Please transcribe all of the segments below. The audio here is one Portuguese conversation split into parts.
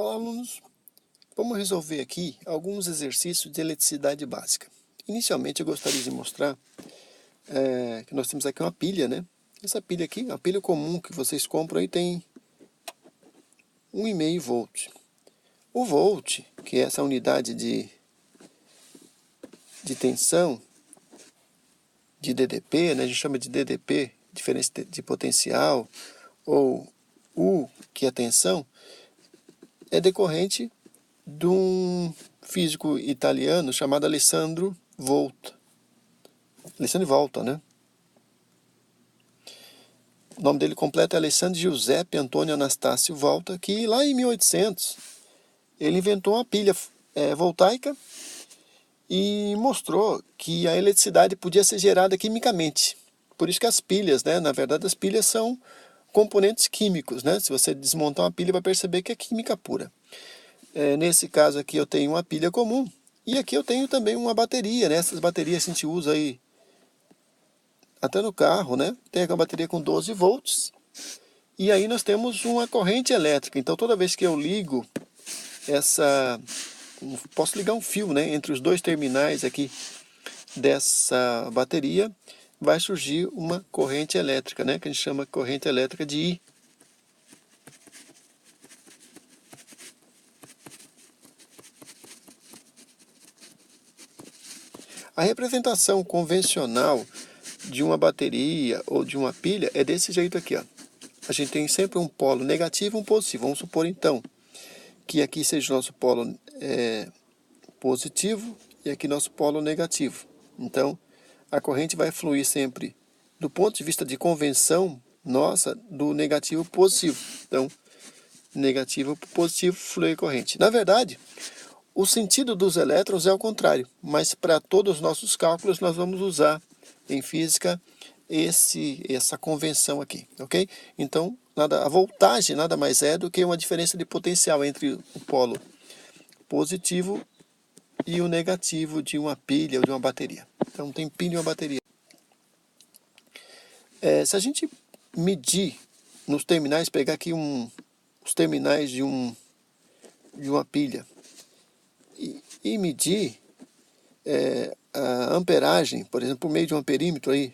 Olá, alunos! Vamos resolver aqui alguns exercícios de eletricidade básica. Inicialmente, eu gostaria de mostrar que nós temos aqui uma pilha, né? Essa pilha aqui, a pilha comum que vocês compram aí, tem 1,5 volt. O volt, que é essa unidade de tensão, de DDP, né? A gente chama de DDP, diferença de potencial, ou U, que é a tensão, é decorrente de um físico italiano chamado Alessandro Volta. Alessandro Volta, né? O nome dele completo é Alessandro Giuseppe Antônio Anastácio Volta, que lá em 1800 ele inventou uma pilha voltaica e mostrou que a eletricidade podia ser gerada quimicamente. Por isso que as pilhas, né? Na verdade, as pilhas são componentes químicos, né? Se você desmontar uma pilha, vai perceber que é química pura. Nesse caso aqui eu tenho uma pilha comum e aqui eu tenho também uma bateria, né? Essas baterias a gente usa aí até no carro, né? Tem uma bateria com 12 volts e aí nós temos uma corrente elétrica. Então toda vez que eu ligo posso ligar um fio, né, entre os dois terminais aqui dessa bateria, vai surgir uma corrente elétrica, né, que a gente chama corrente elétrica de I. A representação convencional de uma bateria ou de uma pilha é desse jeito aqui, ó. A gente tem sempre um polo negativo e um positivo. Vamos supor então que aqui seja o nosso polo positivo e aqui nosso polo negativo. Então, a corrente vai fluir sempre, do ponto de vista de convenção nossa, do negativo para o positivo. Então, negativo para positivo flui a corrente. Na verdade, o sentido dos elétrons é o contrário, mas para todos os nossos cálculos nós vamos usar em física essa convenção aqui, ok? Então, a voltagem nada mais é do que uma diferença de potencial entre o polo positivo e o negativo de uma pilha ou de uma bateria. Então, tem pilha e uma bateria. Se a gente medir nos terminais, pegar aqui os terminais de uma pilha e medir a amperagem, por exemplo, por meio de um amperímetro aí,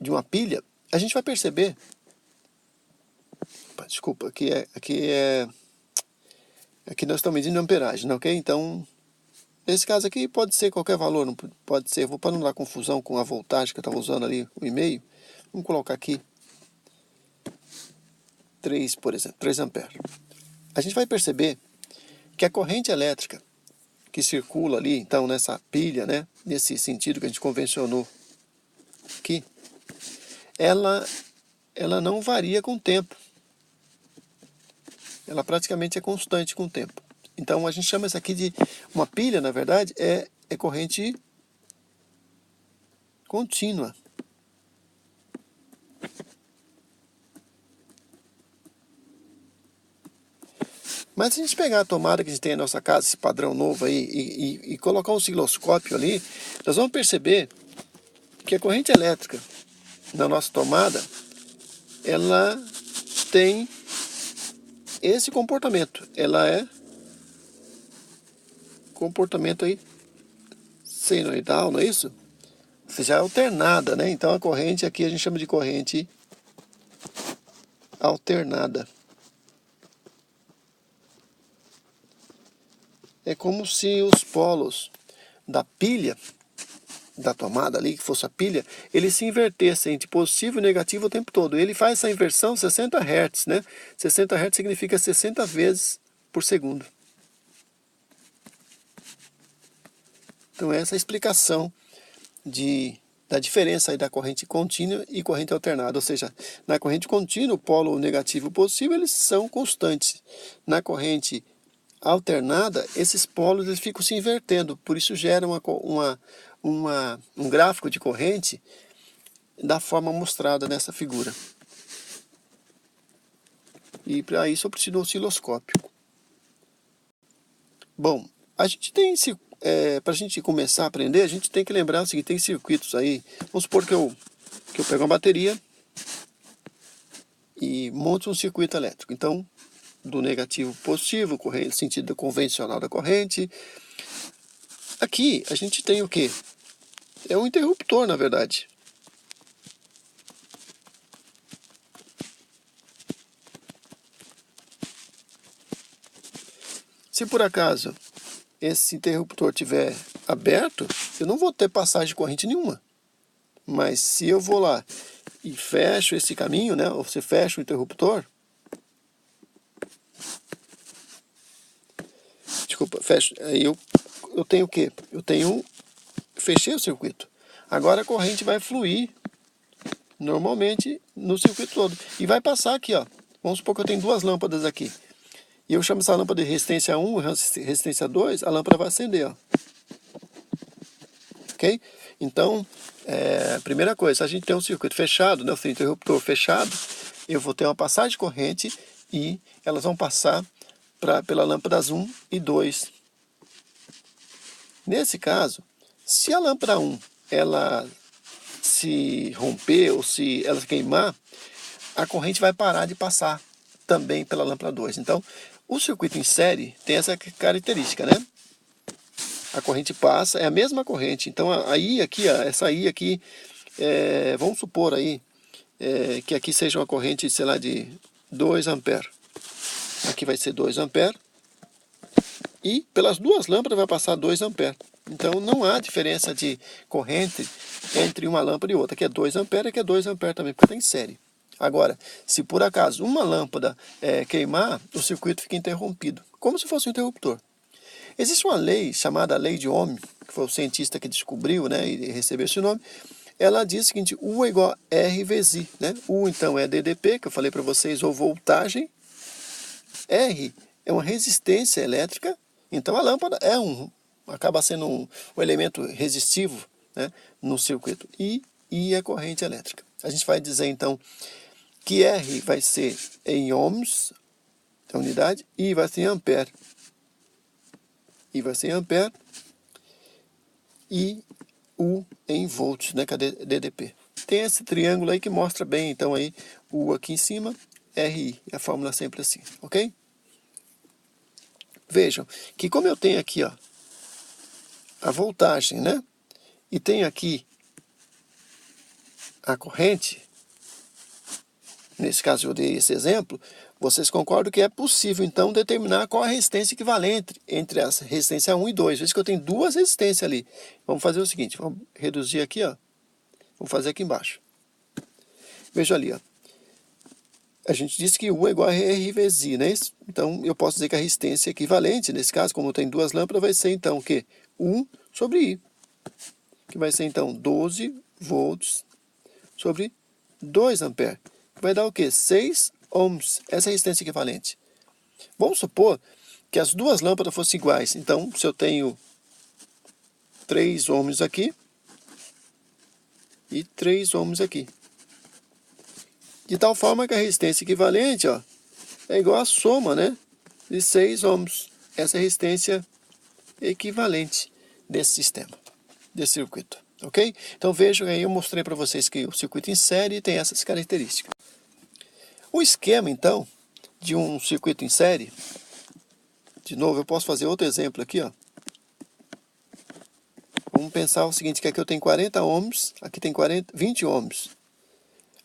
de uma pilha, a gente vai perceber. Desculpa, aqui nós estamos medindo a amperagem, ok? Então, nesse caso aqui pode ser qualquer valor, não pode ser, para não dar confusão com a voltagem que eu estava usando ali, 1,5, vamos colocar aqui 3, por exemplo, 3 amperes. A gente vai perceber que a corrente elétrica que circula ali, então, nessa pilha, né, nesse sentido que a gente convencionou aqui, ela não varia com o tempo. Ela praticamente é constante com o tempo. Então, a gente chama isso aqui de uma pilha, na verdade, é corrente contínua. Mas se a gente pegar a tomada que a gente tem na nossa casa, esse padrão novo aí, e colocar um osciloscópio ali, nós vamos perceber que a corrente elétrica na nossa tomada, ela tem esse comportamento. Ela é comportamento aí senoidal, não é isso? Ou seja, alternada, né? Então a corrente aqui a gente chama de corrente alternada. É como se os polos da pilha, da tomada ali, que fosse a pilha, eles se invertessem de positivo e negativo o tempo todo. Ele faz essa inversão 60 Hz, né? 60 Hz significa 60 vezes por segundo. Então essa é a explicação da diferença aí da corrente contínua e corrente alternada. Ou seja, na corrente contínua, o polo negativo e o positivo, eles são constantes. Na corrente alternada, esses polos eles ficam se invertendo, por isso gera um gráfico de corrente da forma mostrada nessa figura. E para isso eu preciso do osciloscópio. Bom, a gente tem para a gente começar a aprender, a gente tem que lembrar o seguinte: tem circuitos aí. Vamos supor que eu pego uma bateria e monte um circuito elétrico. Então, do negativo para positivo, corrente, sentido convencional da corrente. Aqui a gente tem o quê? É um interruptor, na verdade. Se por acaso esse interruptor estiver aberto, eu não vou ter passagem de corrente nenhuma. Mas se eu vou lá e fecho esse caminho, né? Ou você fecha o interruptor, desculpa, fecho, aí eu tenho o quê? Fechei o circuito. Agora a corrente vai fluir normalmente no circuito todo. E vai passar aqui, ó. Vamos supor que eu tenho duas lâmpadas aqui. E eu chamo essa lâmpada de resistência 1 e resistência 2, a lâmpada vai acender, ó. Ok? Então, primeira coisa, se a gente tem um circuito fechado, né, o interruptor fechado, eu vou ter uma passagem de corrente e elas vão passar pela lâmpadas 1 e 2. Nesse caso, se a lâmpada 1 ela se romper ou se ela queimar, a corrente vai parar de passar também pela lâmpada 2. Então, o circuito em série tem essa característica, né? A corrente passa, é a mesma corrente. Então, essa I aqui, vamos supor aí que aqui seja uma corrente, sei lá, de 2 amperes. Aqui vai ser 2 amperes. E pelas duas lâmpadas vai passar 2 amperes. Então, não há diferença de corrente entre uma lâmpada e outra. Aqui é 2 amperes, aqui é 2 amperes também, porque está em série. Agora, se por acaso uma lâmpada queimar, o circuito fica interrompido, como se fosse um interruptor. Existe uma lei chamada Lei de Ohm, que foi o cientista que descobriu, né, e recebeu esse nome. Ela diz o seguinte: U é igual a R vezes I. Né? U, então, é DDP, que eu falei para vocês, ou voltagem. R é uma resistência elétrica. Então, a lâmpada acaba sendo um elemento resistivo, né, no circuito. E I é corrente elétrica. A gente vai dizer, então, que R vai ser em ohms, a unidade, I vai ser em ampere. I vai ser em ampere e U em volts, né, que é DDP. Tem esse triângulo aí que mostra bem, então, aí, U aqui em cima, RI, a fórmula é sempre assim, ok? Vejam que como eu tenho aqui, ó, a voltagem, né, e tenho aqui a corrente, nesse caso eu dei esse exemplo, vocês concordam que é possível, então, determinar qual a resistência equivalente entre a resistência 1 e 2. Veja que eu tenho duas resistências ali. Vamos fazer o seguinte, vamos reduzir aqui, ó. Vamos fazer aqui embaixo. Veja ali, ó. A gente disse que U é igual a R vezes I, né? Então, eu posso dizer que a resistência equivalente, nesse caso, como tem duas lâmpadas, vai ser, então, o quê? 1 sobre I. Que vai ser, então, 12 volts sobre 2 amperes. Vai dar o quê? 6 ohms. Essa é a resistência equivalente. Vamos supor que as duas lâmpadas fossem iguais. Então, se eu tenho 3 ohms aqui e 3 ohms aqui. De tal forma que a resistência equivalente, ó, é igual à soma, né, de 6 ohms. Essa é a resistência equivalente desse sistema, desse circuito. Ok? Então vejam aí, eu mostrei para vocês que o circuito em série tem essas características. O esquema, então, de um circuito em série, de novo, eu posso fazer outro exemplo aqui, ó. Vamos pensar o seguinte, que aqui eu tenho 40 ohms, aqui tem 20 ohms.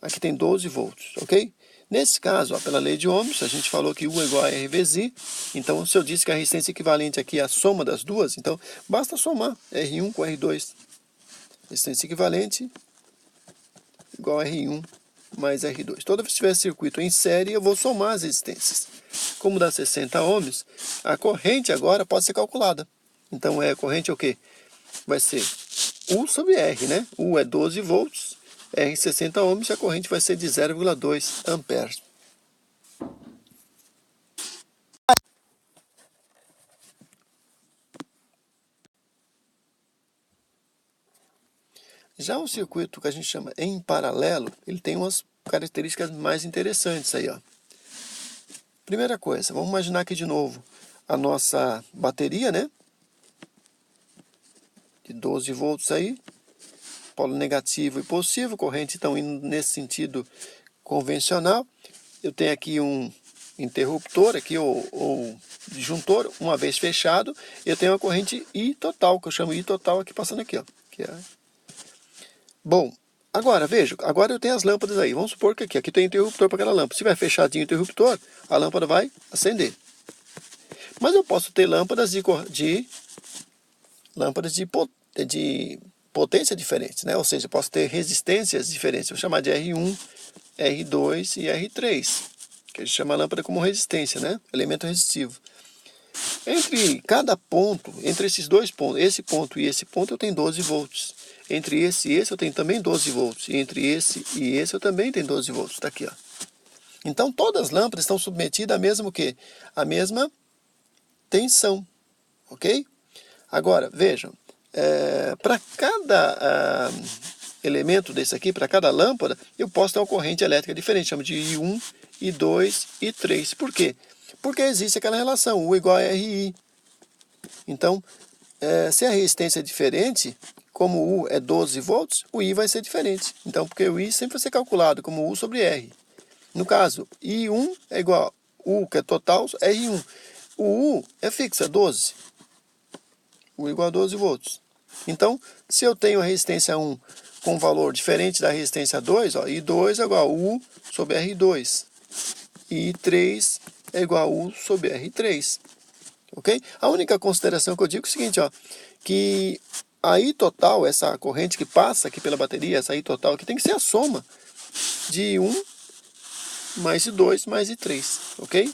Aqui tem 12 volts, ok? Nesse caso, ó, pela lei de ohms, a gente falou que U é igual a R vezes I. Então, se eu disse que a resistência equivalente aqui é a soma das duas, então basta somar R1 com R2. Resistência equivalente igual a R1 mais R2. Toda vez que tiver circuito em série, eu vou somar as resistências. Como dá 60 ohms, a corrente agora pode ser calculada. Então, a corrente é o quê? Vai ser U sobre R, né? U é 12 volts, R 60 ohms, e a corrente vai ser de 0,2 amperes. Já o circuito que a gente chama em paralelo, ele tem umas características mais interessantes aí, ó. Primeira coisa, vamos imaginar aqui de novo a nossa bateria, né? De 12 volts aí, polo negativo e positivo, corrente então indo nesse sentido convencional. eu tenho aqui um interruptor, aqui, ou disjuntor, uma vez fechado, eu tenho a corrente I total, que eu chamo I total aqui passando aqui, ó. Bom, agora, veja, agora eu tenho as lâmpadas aí. Vamos supor que aqui tem interruptor para aquela lâmpada. Se tiver fechadinho o interruptor, a lâmpada vai acender. Mas eu posso ter lâmpadas de potência diferentes, né? Ou seja, eu posso ter resistências diferentes. Vou chamar de R1, R2 e R3, que a gente chama a lâmpada como resistência, né? Elemento resistivo. Entre cada ponto, entre esses dois pontos, esse ponto e esse ponto, eu tenho 12 volts. Entre esse e esse eu tenho também 12 volts. E entre esse e esse eu também tenho 12 volts. Está aqui, ó. Então todas as lâmpadas estão submetidas à mesma o quê? A mesma tensão, ok? Agora, vejam, para cada elemento desse aqui, para cada lâmpada, eu posso ter uma corrente elétrica diferente, chama de I1, I2 e I3. Por quê? Porque existe aquela relação, U igual a RI. Então, se a resistência é diferente, como U é 12 volts, o I vai ser diferente. Então, porque o I sempre vai ser calculado como U sobre R. No caso, I1 é igual a U, que é total, R1. O U é fixa, 12. U igual a 12 volts. Então, se eu tenho a resistência 1 com um valor diferente da resistência 2, ó, I2 é igual a U sobre R2. E I3 é igual a U sobre R3. Ok? A única consideração que eu digo é o seguinte, ó, que a I total, essa corrente que passa aqui pela bateria, essa I total aqui tem que ser a soma de I1 mais I2 mais I3, ok?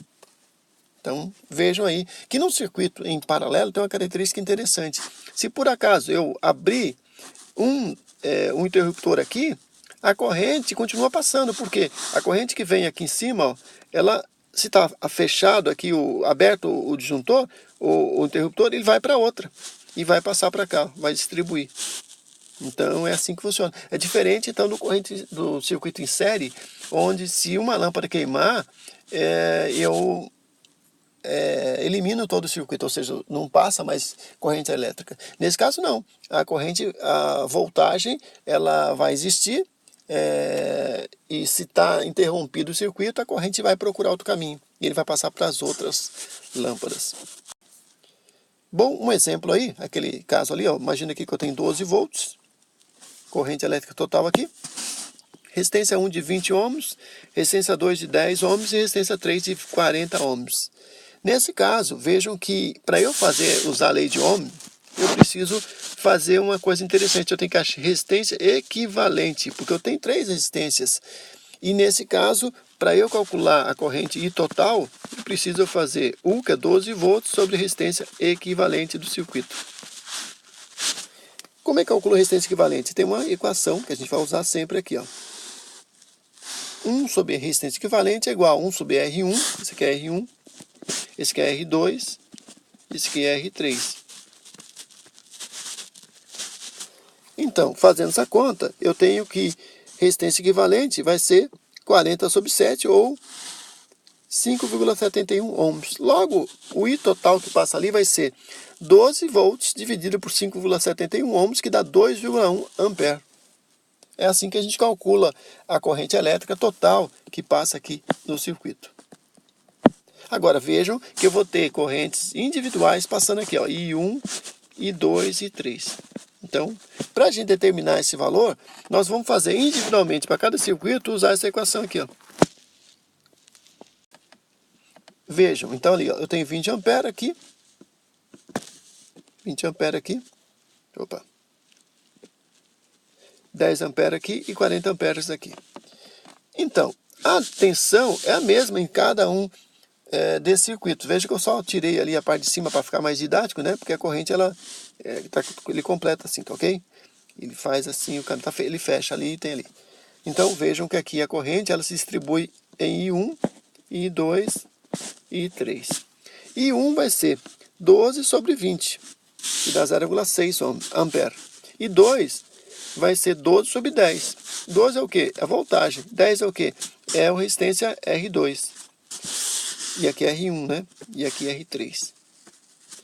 Então, vejam aí que no circuito em paralelo tem uma característica interessante. Se por acaso eu abrir um interruptor aqui, a corrente continua passando, porque a corrente que vem aqui em cima, ó, ela, se está fechado aqui, aberto o disjuntor, o interruptor, ele vai para outra e vai passar para cá, vai distribuir. Então é assim que funciona. É diferente então do circuito em série, onde se uma lâmpada queimar, eu elimino todo o circuito, ou seja, não passa mais corrente elétrica. Nesse caso não, a voltagem ela vai existir, e se está interrompido o circuito, a corrente vai procurar outro caminho e ele vai passar para as outras lâmpadas. Bom, um exemplo aí, aquele caso ali, ó, imagina aqui que eu tenho 12 volts, corrente elétrica total aqui, resistência 1 de 20 ohms, resistência 2 de 10 ohms e resistência 3 de 40 ohms. Nesse caso, vejam que para eu usar a lei de Ohm, eu preciso fazer uma coisa interessante. Eu tenho que achar resistência equivalente, porque eu tenho 3 resistências. E nesse caso, para eu calcular a corrente I total, eu preciso fazer U, que é 12 volts, sobre resistência equivalente do circuito. Como é que eu calculo resistência equivalente? Tem uma equação que a gente vai usar sempre aqui, ó. 1 sobre resistência equivalente é igual a 1 sobre R1, esse aqui é R1, esse aqui é R2, esse aqui é R3. Então, fazendo essa conta, eu tenho que resistência equivalente vai ser 40 sobre 7 ou 5,71 ohms. Logo, o I total que passa ali vai ser 12 volts dividido por 5,71 ohms, que dá 2,1 ampere. É assim que a gente calcula a corrente elétrica total que passa aqui no circuito. Agora vejam que eu vou ter correntes individuais passando aqui, ó, I1, I2 e I3. Então, para a gente determinar esse valor, nós vamos fazer individualmente para cada circuito usar essa equação aqui, ó. Vejam, então ali, ó, eu tenho 20 ampere aqui, 20 ampere aqui, opa, 10 ampere aqui e 40 amperes aqui. Então, a tensão é a mesma em cada um desse circuito. Veja que eu só tirei ali a parte de cima para ficar mais didático, né? Porque a corrente ele completa assim, tá ok? Ele faz assim, ele fecha ali e tem ali. Então vejam que aqui a corrente ela se distribui em I1, I2 e I3. I1 vai ser 12 sobre 20, que dá 0,6 ampere. I2 vai ser 12 sobre 10. 12 é o quê? É a voltagem. 10 é o quê? É a resistência R2. E aqui é R1, né? E aqui é R3.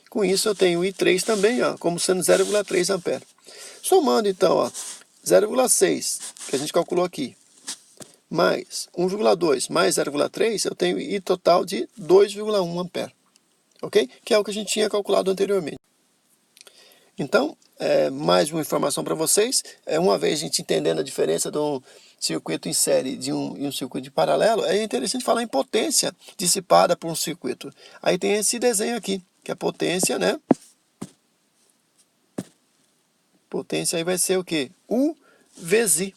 Com isso eu tenho I3 também, ó, como sendo 0,3 ampere. Somando então, ó, 0,6, que a gente calculou aqui, mais 1,2 mais 0,3, eu tenho I total de 2,1 ampere. Ok? Que é o que a gente tinha calculado anteriormente. Então, mais uma informação para vocês. Uma vez a gente entendendo a diferença de um circuito em série e um circuito de paralelo, é interessante falar em potência dissipada por um circuito. Aí tem esse desenho aqui, que é a potência, né? Potência aí vai ser o quê? U vezes I.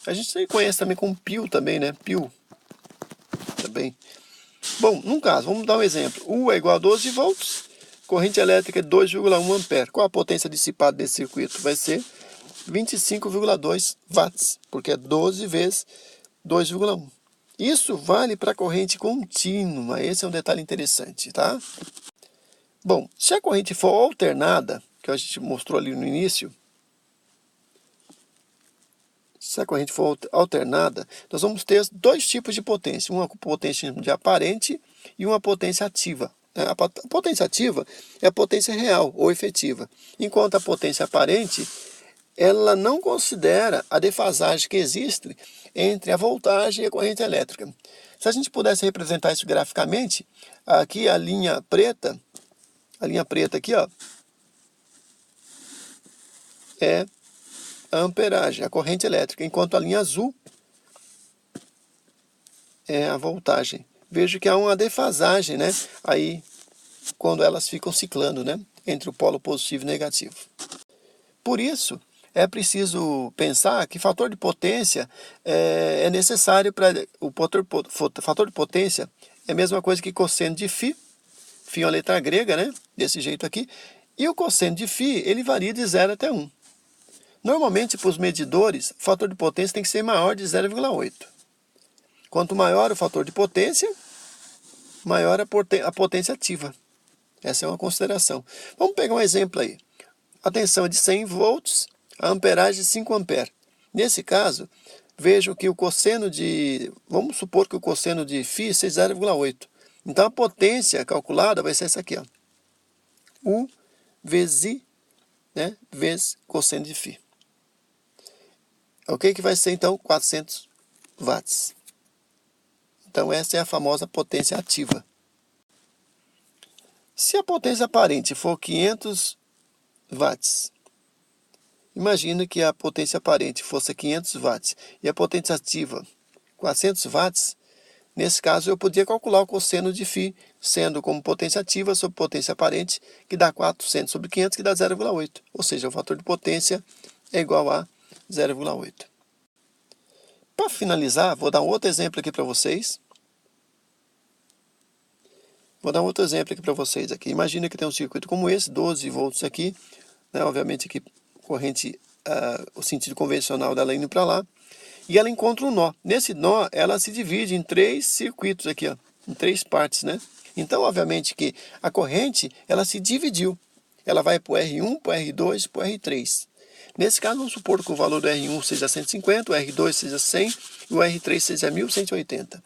A gente conhece também como π também, né? π também. Bom, num caso, vamos dar um exemplo. U é igual a 12 volts, corrente elétrica é 2,1 ampere. Qual a potência dissipada desse circuito? Vai ser 25,2 watts, porque é 12 vezes 2,1. Isso vale para a corrente contínua. Esse é um detalhe interessante, tá? Bom, se a corrente for alternada, que a gente mostrou ali no início, se a corrente for alternada, nós vamos ter dois tipos de potência. Uma potência de aparente e uma potência ativa. A potência ativa é a potência real ou efetiva, enquanto a potência aparente, ela não considera a defasagem que existe entre a voltagem e a corrente elétrica. Se a gente pudesse representar isso graficamente, aqui a linha preta aqui, ó, é a amperagem, a corrente elétrica, enquanto a linha azul é a voltagem. Vejo que há uma defasagem, né? Aí, quando elas ficam ciclando, né? Entre o polo positivo e negativo. Por isso, é preciso pensar que fator de potência é necessário para... O fator de potência é a mesma coisa que cosseno de φ. Φ é uma letra grega, né? Desse jeito aqui. E o cosseno de φ, ele varia de 0 até 1. Normalmente, para os medidores, o fator de potência tem que ser maior de 0,8. Quanto maior o fator de potência, maior a potência ativa. Essa é uma consideração. Vamos pegar um exemplo aí. A tensão é de 100 volts, a amperagem de 5 amperes. Nesse caso, vejo que o cosseno de... Vamos supor que o cosseno de φ seja 0,8. Então, a potência calculada vai ser essa aqui, ó. U vezes I, né, vezes cosseno de φ. Ok? Que vai ser, então, 400 watts. Então, essa é a famosa potência ativa. Se a potência aparente for 500 watts, imagina que a potência aparente fosse 500 watts e a potência ativa 400 watts, nesse caso eu podia calcular o cosseno de φ, sendo como potência ativa sobre potência aparente, que dá 400 sobre 500, que dá 0,8. Ou seja, o fator de potência é igual a 0,8. Para finalizar, vou dar um outro exemplo aqui para vocês. Imagina que tem um circuito como esse, 12 volts aqui, né? Obviamente aqui corrente, o sentido convencional dela indo para lá, e ela encontra um nó. Nesse nó, ela se divide em 3 circuitos aqui, ó, em 3 partes, né? Então, obviamente que a corrente, ela se dividiu. Ela vai para o R1, para o R2, para o R3. Nesse caso, vamos supor que o valor do R1 seja 150, o R2 seja 100 e o R3 seja 1180.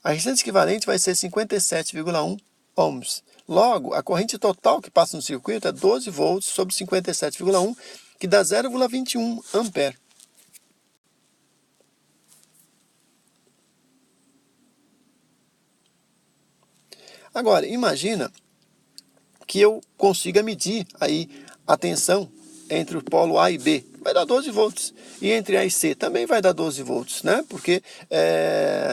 A resistência equivalente vai ser 57,1 ohms. Logo, a corrente total que passa no circuito é 12 volts sobre 57,1, que dá 0,21 ampere. Agora, imagina que eu consiga medir aí a tensão entre o polo A e B. Vai dar 12 volts. E entre A e C também vai dar 12 volts, né? Porque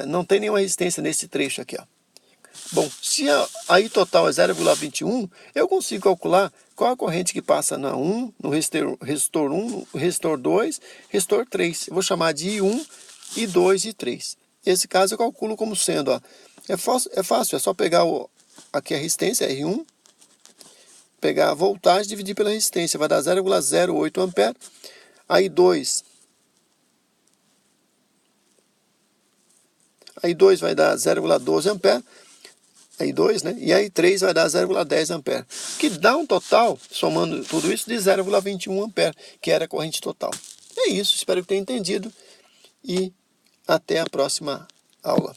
não tem nenhuma resistência nesse trecho aqui, ó. Bom, se a I total é 0,21, eu consigo calcular qual a corrente que passa na 1, no resistor 1, no resistor 2, resistor 3. Eu vou chamar de I1, I2 e I3. Nesse caso eu calculo como sendo, ó, é fácil, é só pegar aqui a resistência, R1, pegar a voltagem e dividir pela resistência, vai dar 0,08 ampere. A I2 vai dar 0,12 ampere. A I2, né? E a I3 vai dar 0,10 ampere. Que dá um total, somando tudo isso, de 0,21 ampere, que era a corrente total. É isso, espero que tenha entendido. E até a próxima aula.